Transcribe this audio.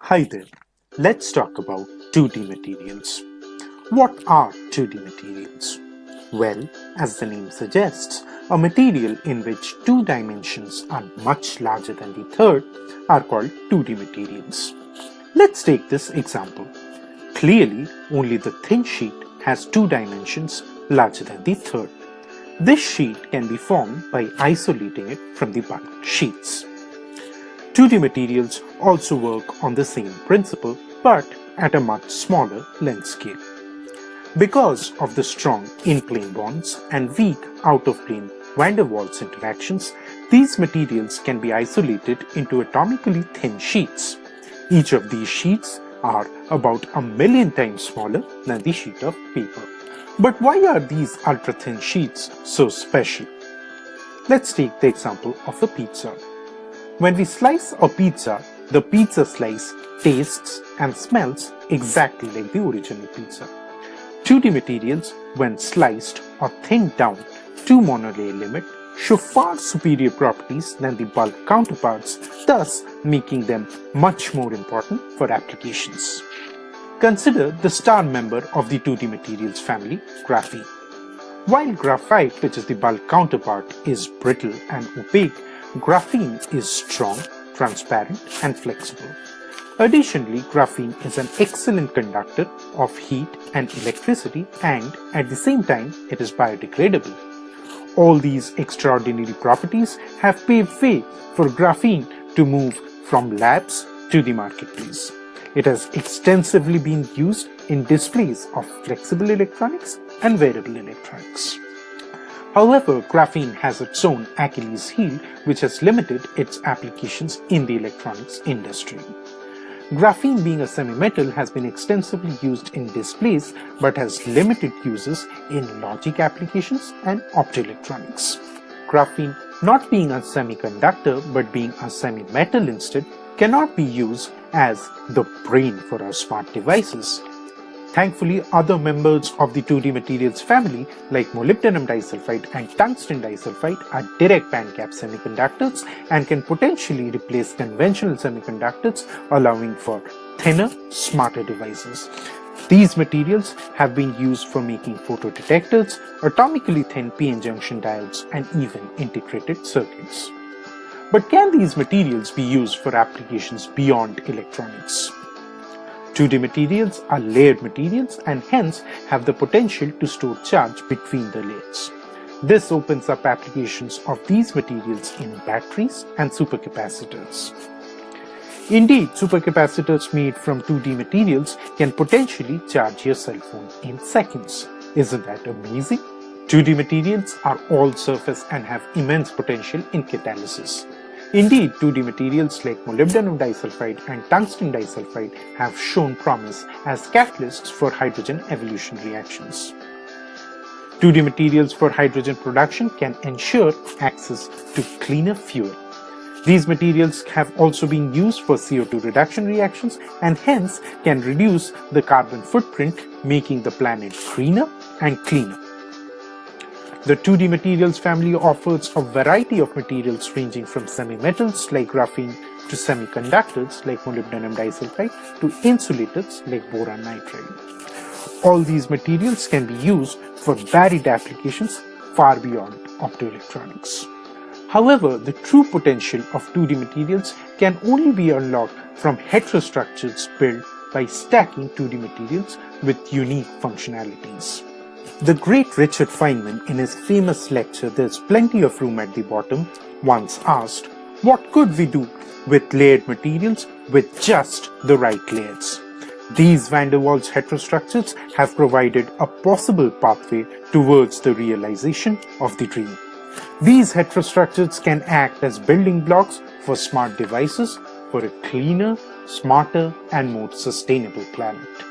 Hi there. Let's talk about 2D materials. What are 2D materials? Well, as the name suggests, a material in which two dimensions are much larger than the third are called 2D materials. Let's take this example. Clearly, only the thin sheet has two dimensions larger than the third. This sheet can be formed by isolating it from the bulk sheets. 2D materials also work on the same principle but at a much smaller length scale. Because of the strong in-plane bonds and weak out-of-plane van der Waals interactions, these materials can be isolated into atomically thin sheets. Each of these sheets are about 1,000,000 times smaller than the sheet of paper. But why are these ultra-thin sheets so special? Let's take the example of a pizza. When we slice a pizza, the pizza slice tastes and smells exactly like the original pizza. 2D materials, when sliced or thinned down to monolayer limit, show far superior properties than the bulk counterparts, thus making them much more important for applications. Consider the star member of the 2D materials family, graphene. While graphite, which is the bulk counterpart, is brittle and opaque, graphene is strong, transparent, and flexible. Additionally, graphene is an excellent conductor of heat and electricity, and at the same time, it is biodegradable. All these extraordinary properties have paved way for graphene to move from labs to the marketplace. It has extensively been used in displays of flexible electronics and wearable electronics. However, graphene has its own Achilles heel, which has limited its applications in the electronics industry. Graphene, being a semi-metal, has been extensively used in displays but has limited uses in logic applications and optoelectronics. Graphene, not being a semiconductor but being a semi-metal instead, cannot be used as the brain for our smart devices. Thankfully, other members of the 2D materials family like molybdenum disulfide and tungsten disulfide are direct bandgap semiconductors and can potentially replace conventional semiconductors, allowing for thinner, smarter devices. These materials have been used for making photodetectors, atomically thin p-n junction diodes, and even integrated circuits. But can these materials be used for applications beyond electronics? 2D materials are layered materials and hence have the potential to store charge between the layers. This opens up applications of these materials in batteries and supercapacitors. Indeed, supercapacitors made from 2D materials can potentially charge your cell phone in seconds. Isn't that amazing? 2D materials are all surface and have immense potential in catalysis. Indeed, 2D materials like molybdenum disulfide and tungsten disulfide have shown promise as catalysts for hydrogen evolution reactions. 2D materials for hydrogen production can ensure access to cleaner fuel. These materials have also been used for CO2 reduction reactions and hence can reduce the carbon footprint, making the planet greener and cleaner. The 2D materials family offers a variety of materials ranging from semi-metals like graphene to semiconductors like molybdenum disulfide to insulators like boron nitride. All these materials can be used for varied applications far beyond optoelectronics. However, the true potential of 2D materials can only be unlocked from heterostructures built by stacking 2D materials with unique functionalities. The great Richard Feynman, in his famous lecture "There's Plenty of Room at the Bottom," once asked, "What could we do with layered materials with just the right layers?" These van der Waals heterostructures have provided a possible pathway towards the realization of the dream. These heterostructures can act as building blocks for smart devices for a cleaner, smarter, and more sustainable planet.